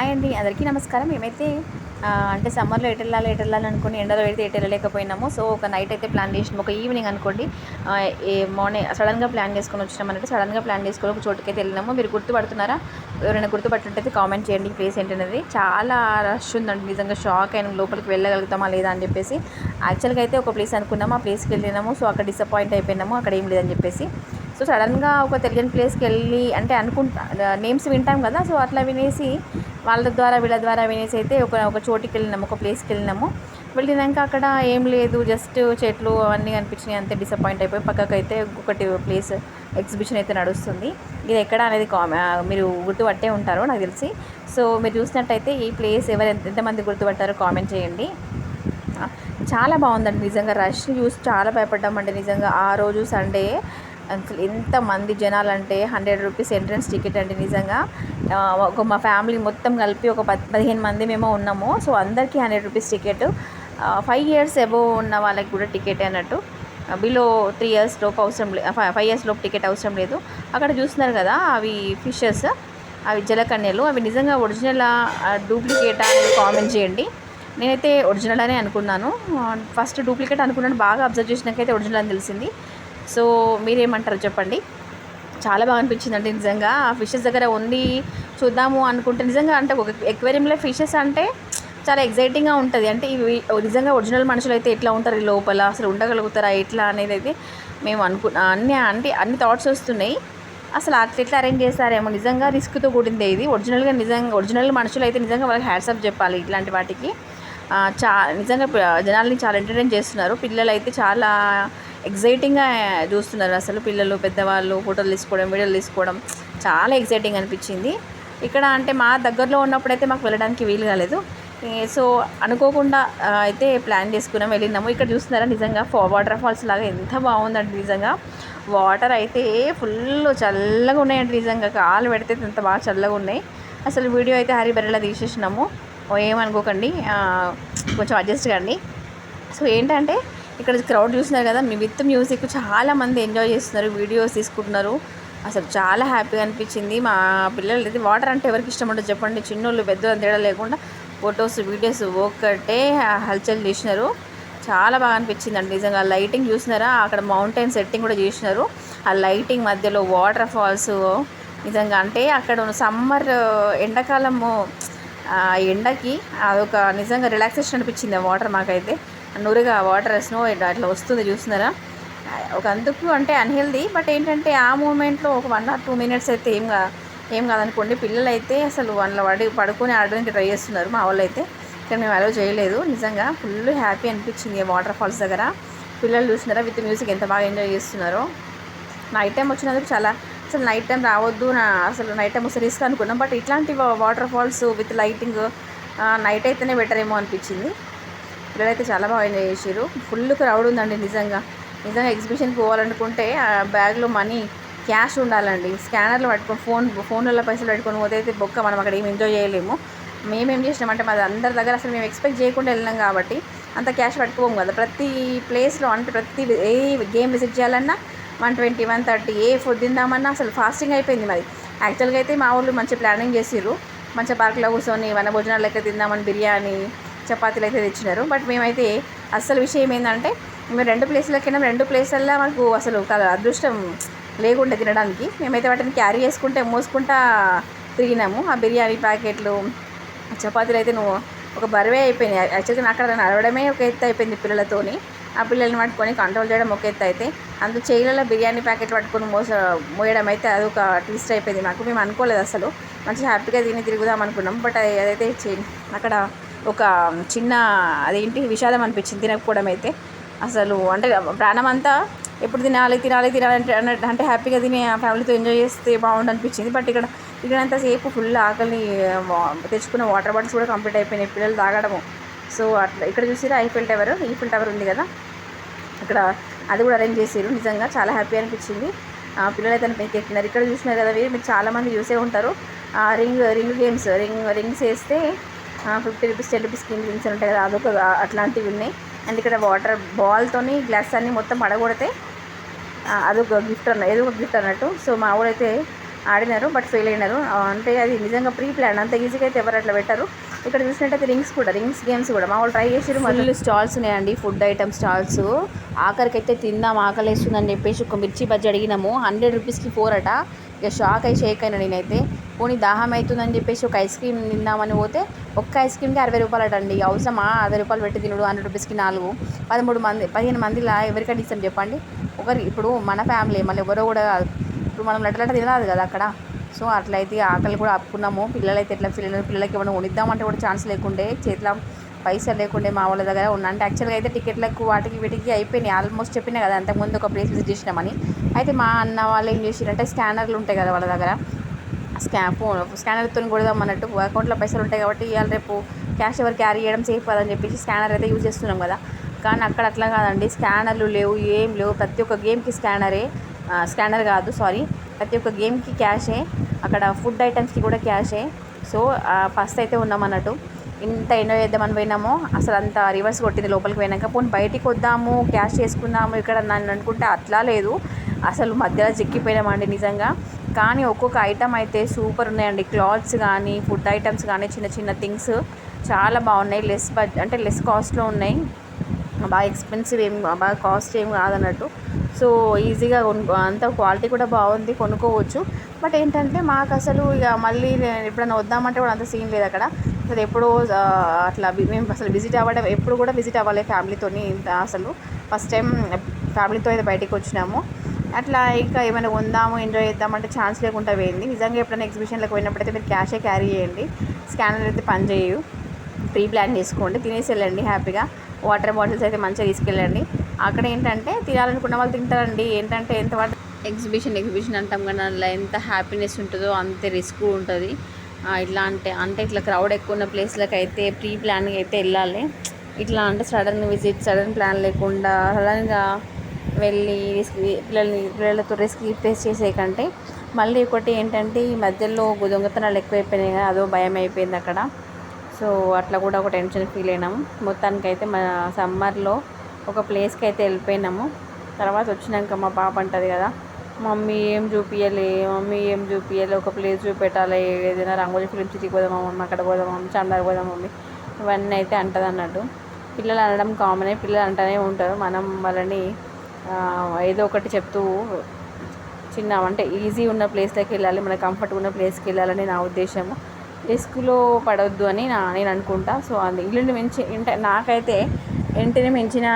Hi అండి, అందరికీ నమస్కారం. మేమైతే అంటే సమ్మర్లో ఎటు వెళ్ళాలి అనుకుని ఎండలో అయితే ఎటు వెళ్ళలేకపోయినాము. సో ఒక నైట్ అయితే ప్లాన్ చేసినాము, ఒక ఈవినింగ్ అనుకోండి. ఈ మార్నింగ్ సడన్గా ప్లాన్ చేసుకొని వచ్చినామన్నట్టు సడన్గా ప్లాన్ చేసుకొని ఒక చోటుకైతే వెళ్ళినాము. మీరు గుర్తుపడుతున్నారా? ఎవరైనా గుర్తుపట్టుంటే కామెంట్ చేయండి. ఈ ప్లేస్ ఏంటనేది చాలా రష్ ఉందండి, నిజంగా షాక్ అయిన లోపలికి వెళ్ళగలుగుతామా లేదా అని చెప్పేసి. యాక్చువల్గా అయితే ఒక ప్లేస్ అనుకున్నాము, ఆ ప్లేస్కి వెళ్ళినాము. సో అక్కడ డిసప్పాయింట్ అయిపోయినాము, అక్కడ ఏం లేదని చెప్పేసి. సో సడన్గా ఒక తెలియని ప్లేస్కి వెళ్ళి అంటే నేమ్స్ వింటాం కదా, సో అట్లా వినేసి వాళ్ళ ద్వారా వీళ్ళ ద్వారా వినేసి అయితే ఒక చోటికి వెళ్ళినాము, ఒక ప్లేస్కి వెళ్ళినాక అక్కడ ఏం లేదు, జస్ట్ చెట్లు అవన్నీ కనిపించినాయి, అంతే. డిసప్పాయింట్ అయిపోయి పక్కకు అయితే ఇంకొకటి ప్లేస్ ఎగ్జిబిషన్ అయితే నడుస్తుంది. ఇది ఎక్కడ అనేది మీరు గుర్తుపట్టే ఉంటారో నాకు తెలిసి. సో మీరు చూసినట్టయితే ఈ ప్లేస్ ఎంతమంది గుర్తుపట్టారో కామెంట్ చేయండి. చాలా బాగుందండి నిజంగా. రష్ చూసి చాలా భయపడ్డామండి నిజంగా. ఆ రోజు సండే అసలు ఎంతమంది జనాలంటే 100 రూపీస్ ఎంట్రన్స్ టికెట్ అండి నిజంగా. మా ఫ్యామిలీ మొత్తం కలిపి ఒక 15 మంది మేము ఉన్నాము. సో అందరికీ 100 రూపీస్ టికెట్. 5 ఇయర్స్ అబోవ్ ఉన్న వాళ్ళకి కూడా టికెట్ అన్నట్టు. బిలో 3 ఇయర్స్ లోపు అవసరం లేదు, 5 ఇయర్స్ లోపు టికెట్ అవసరం లేదు. అక్కడ చూస్తున్నారు కదా, అవి ఫిషెస్, అవి జలకన్యలు. అవి నిజంగా ఒరిజినల్ డూప్లికేటా అనేది కామెంట్ చేయండి. నేనైతే ఒరిజినల్ అనే అనుకున్నాను. ఫస్ట్ డూప్లికేట్ అనుకున్నాను, బాగా అబ్జర్వ్ చేసినాకైతే ఒరిజినల్ అని తెలిసింది. సో మీరేమంటారు చెప్పండి. చాలా బాగా అనిపించిందండి నిజంగా. ఆ ఫిషెస్ దగ్గర ఉంది చూద్దాము అనుకుంటే, నిజంగా అంటే ఒక ఎక్వేరియంలో ఫిషెస్ అంటే చాలా ఎగ్జైటింగ్గా ఉంటుంది. అంటే ఇవి నిజంగా ఒరిజినల్ మనుషులు అయితే ఎట్లా ఉంటారు ఈ లోపల, అసలు ఉండగలుగుతారా ఎట్లా అనేది అయితే మేము అన్ని థాట్స్ వస్తున్నాయి. అసలు ఎట్లా అరేంజ్ చేస్తారేమో, నిజంగా రిస్క్తో కూడిందే ఇది. నిజంగా ఒరిజినల్ మనుషులు అయితే నిజంగా వాళ్ళకి హ్యాట్సాప్ చెప్పాలి ఇట్లాంటి వాటికి. నిజంగా జనాల్ని చాలా ఎంటర్టైన్ చేస్తున్నారు. పిల్లలు అయితే చాలా ఎగ్జైటింగ్గా చూస్తున్నారు. అసలు పిల్లలు పెద్దవాళ్ళు ఫోటోలు తీసుకోవడం, వీడియోలు తీసుకోవడం చాలా ఎగ్జైటింగ్ అనిపించింది. ఇక్కడ అంటే మా దగ్గరలో ఉన్నప్పుడైతే మాకు వెళ్ళడానికి వీలు కాలేదు. సో అనుకోకుండా అయితే ప్లాన్ చేసుకున్నాం, వెళ్ళినాము. ఇక్కడ చూస్తున్నారా నిజంగా వాటర్ ఫాల్స్ లాగా ఎంత బాగుందండి నిజంగా. వాటర్ అయితే ఫుల్ చల్లగా ఉన్నాయండి నిజంగా. కాలు పెడితే ఎంత బాగా చల్లగా ఉన్నాయి. అసలు వీడియో అయితే హరి బెర్రెలా తీసేసినాము, ఏమనుకోకండి, కొంచెం అడ్జస్ట్ కండి. సో ఏంటంటే ఇక్కడ క్రౌడ్ చూస్తున్నారు కదా, విత్ మ్యూజిక్ చాలామంది ఎంజాయ్ చేస్తున్నారు, వీడియోస్ తీసుకుంటున్నారు. అసలు చాలా హ్యాపీగా అనిపించింది. మా పిల్లలు అయితే వాటర్ అంటే ఎవరికి ఇష్టం ఉండదు చెప్పండి, చిన్నోళ్ళు పెద్ద తేడా లేకుండా ఫొటోస్ వీడియోస్ ఒక్కటే హల్చల్ చేసినారు. చాలా బాగా అనిపించింది అండి నిజంగా. లైటింగ్ చూసినారా, అక్కడ మౌంటైన్ సెట్టింగ్ కూడా చేసినారు. ఆ లైటింగ్ మధ్యలో వాటర్ ఫాల్స్ నిజంగా. అంటే అక్కడ సమ్మర్ ఎండాకాలము ఎండకి అదొక నిజంగా రిలాక్సేషన్ అనిపించింది ఆ వాటర్ మాకైతే. నురుగా వాటర్ స్నో అట్లా వస్తుంది చూస్తున్నారా. ఒక అందుకు అంటే అన్హెల్దీ, బట్ ఏంటంటే ఆ మూమెంట్లో ఒక 1 or 2 మినిట్స్ అయితే ఏం కాదనుకోండి. పిల్లలు అయితే అసలు వాళ్ళ పడుకొని ఆడడానికి ట్రై చేస్తున్నారు మా వాళ్ళు అయితే. ఇక్కడ మేము అలో చేయలేదు. నిజంగా ఫుల్ హ్యాపీ అనిపించింది వాటర్ ఫాల్స్ దగ్గర. పిల్లలు చూస్తున్నారా విత్ మ్యూజిక్ ఎంత బాగా ఎంజాయ్ చేస్తున్నారో. నైట్ టైం వచ్చినందుకు అసలు నైట్ టైం రావద్దు, అసలు నైట్ టైం వస్తే రిస్క్ అనుకున్నాం. బట్ ఇట్లాంటి waterfalls with lighting night అయితేనే బెటర్ ఏమో అనిపించింది. పిల్లలైతే చాలా బాగా ఎంజాయ్ చేసారు. ఫుల్ క్రౌడ్ ఉందండి నిజంగా. ఎగ్జిబిషన్కి పోవాలనుకుంటే బ్యాగ్లో మనీ క్యాష్ ఉండాలండి. స్కానర్లు పట్టుకొని ఫోన్లలో పైసలు పెట్టుకొని పోతే అయితే బొక్క, మనం అక్కడ ఏం ఎంజాయ్ చేయలేము. మేమేం చేసినామంటే మాది అందరి దగ్గర అసలు మేము ఎక్స్పెక్ట్ చేయకుండా వెళ్ళినాం కాబట్టి అంత క్యాష్ పట్టుకోము కదా. ప్రతి ప్లేస్లో అంటే ప్రతి ఏ గేమ్ విజిట్ చేయాలన్నా 120, 130, ఏ ఫుడ్ తిందామన్నా అసలు ఫాస్టింగ్ అయిపోయింది మరి. యాక్చువల్గా అయితే మా ఊళ్ళు మంచి ప్లానింగ్ చేసిర్రు, మంచిగా పార్క్లో కూర్చొని వన భోజనాలు లెక్క తిందామని బిర్యానీ చపాతీలు అయితే తెచ్చినారు. బట్ మేమైతే అసలు విషయం ఏంటంటే మేము 2 ప్లేసులకైనా 2 ప్లేసుల్లో మాకు అసలు అదృష్టం లేకుండా తినడానికి. మేమైతే వాటిని క్యారీ చేసుకుంటే మోసుకుంటా తిరిగినాము. ఆ బిర్యానీ ప్యాకెట్లు చపాతీలు అయితే ఒక బరువే అయిపోయినాయి. యాక్చువల్గా నాకు అక్కడ నడవడమే ఒక ఎత్తు అయిపోయింది పిల్లలతోని. ఆ పిల్లల్ని పట్టుకొని కంట్రోల్ చేయడం ఒక ఎత్తు అయితే, అందులో చేయిలలో బిర్యానీ ప్యాకెట్ పట్టుకొని మోయడం అయితే అదొక ట్విస్ట్ అయిపోయింది మాకు. మేము అనుకోలేదు అసలు. మంచి హ్యాపీగా తిరుగుదాం అనుకున్నాం. బట్ అదైతే అక్కడ ఒక చిన్న విషాదం అనిపించింది తినకపోవడం అయితే. అసలు అంటే ప్రాణం అంతా ఎప్పుడు తినాలి అంటే హ్యాపీగా తిని ఆ ఫ్యామిలీతో ఎంజాయ్ చేస్తే బాగుండు అనిపించింది. బట్ ఇక్కడంతసేపు ఫుల్ ఆకలి, తెచ్చుకున్న వాటర్ బాటిల్స్ కూడా కంప్లీట్ అయిపోయినాయి పిల్లలు తాగడము. సో అట్లా ఇక్కడ చూసిరా ఈఫిల్ టవర్ ఉంది కదా, ఇక్కడ అది కూడా అరేంజ్ చేసారు. నిజంగా చాలా హ్యాపీ అనిపించింది. పిల్లలు అయితే పైకి ఎక్కినారు. ఇక్కడ చూసినారు కదా, మీరు చాలామంది చూసే ఉంటారు. రింగ్ గేమ్స్, రింగ్స్ వేస్తే 50 రూపీస్ 10 రూపీస్ రింగ్స్ ఉంటాయి కదా, అదొక అట్లాంటివి ఉన్నాయి. అండ్ ఇక్కడ వాటర్ బాల్తోని గ్లాస్ అన్నీ మొత్తం పడగొడితే అదొక గిఫ్ట్ ఏదో ఒక గిఫ్ట్ అన్నట్టు. సో మా ఊరైతే ఆడినారు బట్ ఫెయిల్ అయినారు. అంటే అది నిజంగా ప్రీ ప్లాన్, అంత ఈజీగా అయితే ఎవరు అట్లా పెట్టరు. ఇక్కడ చూసినట్టయితే రింగ్స్ గేమ్స్ కూడా మా వాళ్ళు ట్రై చేసారు. మళ్ళీ స్టాల్స్ ఉన్నాయండి, ఫుడ్ ఐటమ్ స్టాల్స్. ఆఖరికి అయితే తిందాం ఆకలేస్తుందని చెప్పేసి ఒక మిర్చి బజ్జి అడిగినాము. 100 రూపీస్కి 4 అట. ఇక షేక్ అయినా నేనైతే. పోనీ దాహం అవుతుందని చెప్పేసి ఒక ఐస్ క్రీమ్ తిందామని పోతే ఒక్క ఐస్ క్రీమ్కి 60 రూపాయలు అటండి. అవసరమా 60 రూపాయలు పెట్టి తినుడు? 100 రూపీస్కి 4, 15 మందిలా ఎవరికైనా ఇస్తాం చెప్పండి? ఇప్పుడు మన ఫ్యామిలీ మళ్ళీ ఎవరో కూడా కాదు. ఇప్పుడు మనం లెటర్ తినరాదు కదా అక్కడ. సో అట్లయితే ఆకలి కూడా ఆపుకున్నాము. పిల్లలైతే ఎట్లా పిల్లలకి ఏమైనా కొనిద్దామంటే కూడా ఛాన్స్ లేకుండే, చేతిలో పైసలు లేకుండే మా వాళ్ళ దగ్గర ఉన్న. అంటే యాక్చువల్గా అయితే టికెట్లకు వాటికి వీటికి అయిపోయినాయి ఆల్మోస్ట్. చెప్పినా కదా అంతకుముందు ఒక ప్లేస్ విజిట్ చేసినామని. అయితే మా అన్న వాళ్ళు ఏం చేసిరంటే స్కానర్లు ఉంటాయి కదా వాళ్ళ దగ్గర, స్కానర్తో కొడదాం అన్నట్టు. అకౌంట్లో పైసలు ఉంటాయి కాబట్టి ఇవాళ రేపు క్యాష్ ఎవరు క్యారీ చేయడం సేఫ్ కదని చెప్పేసి స్కానర్ అయితే యూజ్ చేస్తున్నాం కదా. కానీ అక్కడ అట్లా కాదండి, స్కానర్లు లేవు, ఏం లేవు. ప్రతి ఒక్క గేమ్కి స్కానర్ కాదు సారీ, ప్రతి ఒక్క గేమ్కి క్యాషే. అక్కడ ఫుడ్ ఐటమ్స్కి కూడా క్యాషే. సో ఫస్ట్ అయితే ఉన్నాం అన్నట్టు. ఇంత ఎంజాయ్ చేద్దామని పోయినామో అసలు అంత రివర్స్ కొట్టింది లోపలికి పోయినాక. పోనీ బయటికి వద్దాము క్యాష్ చేసుకుందాము ఇక్కడ నన్ను అనుకుంటే అట్లా లేదు. అసలు మధ్యలో చిక్కిపోయినామండి నిజంగా. కానీ ఒక్కొక్క ఐటమ్ అయితే సూపర్ ఉన్నాయండి. క్లాత్స్ కానీ ఫుడ్ ఐటమ్స్ కానీ చిన్న చిన్న థింగ్స్ చాలా బాగున్నాయి. లెస్ కాస్ట్లో ఉన్నాయి. బాగా ఎక్స్పెన్సివ్ బాగా కాస్ట్ ఏం కాదన్నట్టు. సో ఈజీగా అంత క్వాలిటీ కూడా బాగుంది, కొనుక్కోవచ్చు. బట్ ఏంటంటే మాకు అసలు ఇక మళ్ళీ ఎప్పుడైనా వద్దామంటే కూడా అంత సీన్ లేదు అక్కడ. అసలు ఎప్పుడో అట్లా మేము అసలు ఎప్పుడు కూడా విజిట్ అవ్వాలి ఫ్యామిలీతో. అసలు ఫస్ట్ టైం ఫ్యామిలీతో అయితే బయటికి వచ్చినాము. అట్లా ఇంకా ఏమైనా కొందాము ఎంజాయ్ చేద్దామంటే ఛాన్స్ లేకుండా పోయింది. నిజంగా ఎప్పుడైనా ఎగ్జిబిషన్లకు పోయినప్పుడైతే మీరు క్యాషే క్యారీ చేయండి, స్కానర్ అయితే పని చేయు. ప్రీ ప్లాన్ చేసుకోండి, తినేసి వెళ్ళండి హ్యాపీగా. వాటర్ బాటిల్స్ అయితే మంచిగా తీసుకెళ్ళండి. అక్కడ ఏంటంటే తినాలనుకున్న వాళ్ళు తింటారండి. ఏంటంటే ఎంత వాటి ఎగ్జిబిషన్ అంటాం కానీ అందులో ఎంత హ్యాపీనెస్ ఉంటుందో అంతే రిస్క్ ఉంటుంది. ఇట్లా క్రౌడ్ ఎక్కువ ఉన్న ప్లేస్లకు అయితే ప్రీ ప్లాన్గా అయితే వెళ్ళాలి. ఇట్లా అంటే సడన్ ప్లాన్ లేకుండా సడన్గా వెళ్ళి పిల్లలతో రిస్క్ ఫేస్ చేసేకంటే. మళ్ళీ ఒకటి ఏంటంటే ఈ మధ్యలో దొంగతనాలు ఎక్కువైపోయినాయి కదా, అదో భయం అయిపోయింది అక్కడ. సో అట్లా కూడా ఒక టెన్షన్ ఫీల్ అయినాము. మొత్తానికైతే మన సమ్మర్లో ఒక ప్లేస్కి అయితే వెళ్ళిపోయినాము. తర్వాత వచ్చినాక మా పాప అంటుంది కదా, మమ్మీ ఏం చూపించాలి ఒక ప్లేస్ చూపెట్టాలి, ఏదైనా రంగోలీ ఫిలిం సిటీకి పోదామా మమ్మీ, అక్కడ పోదామా మమ్మీ, చార్మినార్ పోదామా మమ్మీ, ఇవన్నీ అయితే అంటుంది అన్నట్టు. పిల్లలు అనడం కామనే, పిల్లలు అంటూనే ఉంటారు. మనం వాళ్ళని ఏదో ఒకటి చెప్తూ అంటే ఈజీ ఉన్న ప్లేస్లోకి వెళ్ళాలి, మన కంఫర్ట్ ఉన్న ప్లేస్కి వెళ్ళాలని నా ఉద్దేశము. రిస్క్లో పడవద్దు అని నేను అనుకుంటా. సో అది ఇల్లుని మించి నాకైతే ఇంటిని మించిన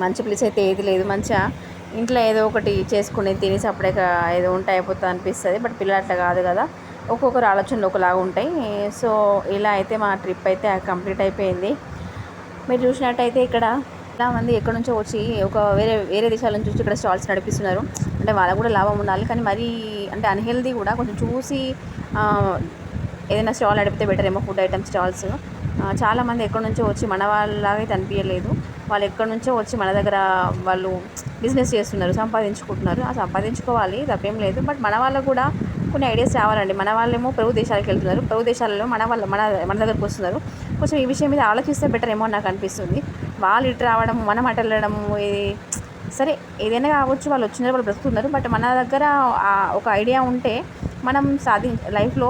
మంచి ప్లేస్ అయితే ఏది లేదు. మంచిగా ఇంట్లో ఏదో ఒకటి చేసుకుని తినేసి అప్పుడే ఏదో ఉంటే అయిపోతుంది అనిపిస్తుంది. బట్ పిల్లలు అట్లా కాదు కదా, ఒక్కొక్కరు ఆలోచనలు ఒకలాగా ఉంటాయి. సో ఇలా అయితే మా ట్రిప్ అయితే కంప్లీట్ అయిపోయింది. మీరు చూసినట్టయితే ఇక్కడ చాలామంది ఎక్కడి నుంచో వచ్చి ఒక వేరే దేశాల నుంచి వచ్చి ఇక్కడ స్టాల్స్ నడిపిస్తున్నారు. అంటే వాళ్ళకు కూడా లాభం ఉండాలి, కానీ మరీ అంటే అన్హెల్దీ కూడా. కొంచెం చూసి ఏదైనా స్టాల్ నడిపితే బెటర్ ఏమో, ఫుడ్ ఐటమ్ స్టాల్స్. చాలామంది ఎక్కడి నుంచో వచ్చి మన వాళ్ళలాగా అయితే అనిపించలేదు. వాళ్ళు ఎక్కడి నుంచో వచ్చి మన దగ్గర వాళ్ళు బిజినెస్ చేస్తున్నారు, సంపాదించుకుంటున్నారు. సంపాదించుకోవాలి, తప్పేం లేదు. బట్ మన వాళ్ళకు కూడా కొన్ని ఐడియాస్ రావాలండి. మన వాళ్ళేమో ప్రభు దేశాలకు వెళ్తున్నారు, ప్రభు దేశాలలో మన దగ్గరకు వస్తున్నారు. కొంచెం ఈ విషయం మీద ఆలోచిస్తే బెటర్ ఏమో నాకు అనిపిస్తుంది. వాళ్ళు ఇటు రావడం, మనం అటు వెళ్ళడము, ఇది సరే ఏదైనా కావచ్చు, వాళ్ళు వచ్చినారు, వాళ్ళు బ్రతుకుతున్నారు. బట్ మన దగ్గర ఒక ఐడియా ఉంటే మనం లైఫ్లో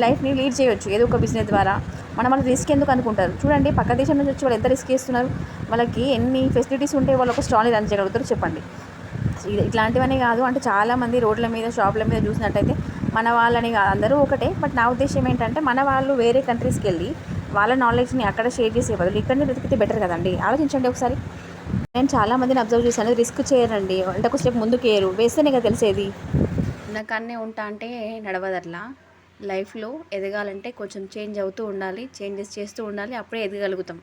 లైఫ్ని లీడ్ చేయొచ్చు ఏదో ఒక బిజినెస్ ద్వారా. వాళ్ళకి రిస్క్ ఎందుకు అనుకుంటారు చూడండి. పక్క దేశం నుంచి వచ్చి వాళ్ళు ఎంత రిస్క్ చేస్తున్నారు. వాళ్ళకి ఎన్ని ఫెసిలిటీస్ ఉంటే వాళ్ళు ఒక స్టాల్ని రన్ చేయగలుగుతారు చెప్పండి. ఇట్లాంటివన్నీ కాదు అంటే చాలామంది రోడ్ల మీద షాపుల మీద చూసినట్టయితే మన వాళ్ళని కాదు, అందరూ ఒకటే. బట్ నా ఉద్దేశం ఏంటంటే మన వాళ్ళు వేరే కంట్రీస్కి వెళ్ళి వాళ్ళ నాలెడ్జ్ని అక్కడ షేర్ చేసే బదులు ఇక్కడనే బ్రతికితే బెటర్ కదండి. ఆలోచించండి ఒకసారి. నేను చాలామందిని అబ్జర్వ్ చేశాను, రిస్క్ చేయరండి. అంటే ఒక స్టెప్ ముందుకు వేయరు, వేస్తేనే కదా తెలిసేది. నాకన్నే ఉంటా అంటే నడవదు అట్లా. లైఫ్లో ఎదగాలంటే కొంచెం చేంజ్ అవుతూ ఉండాలి, చేంజెస్ చేస్తూ ఉండాలి, అప్పుడే ఎదగలుగుతాం.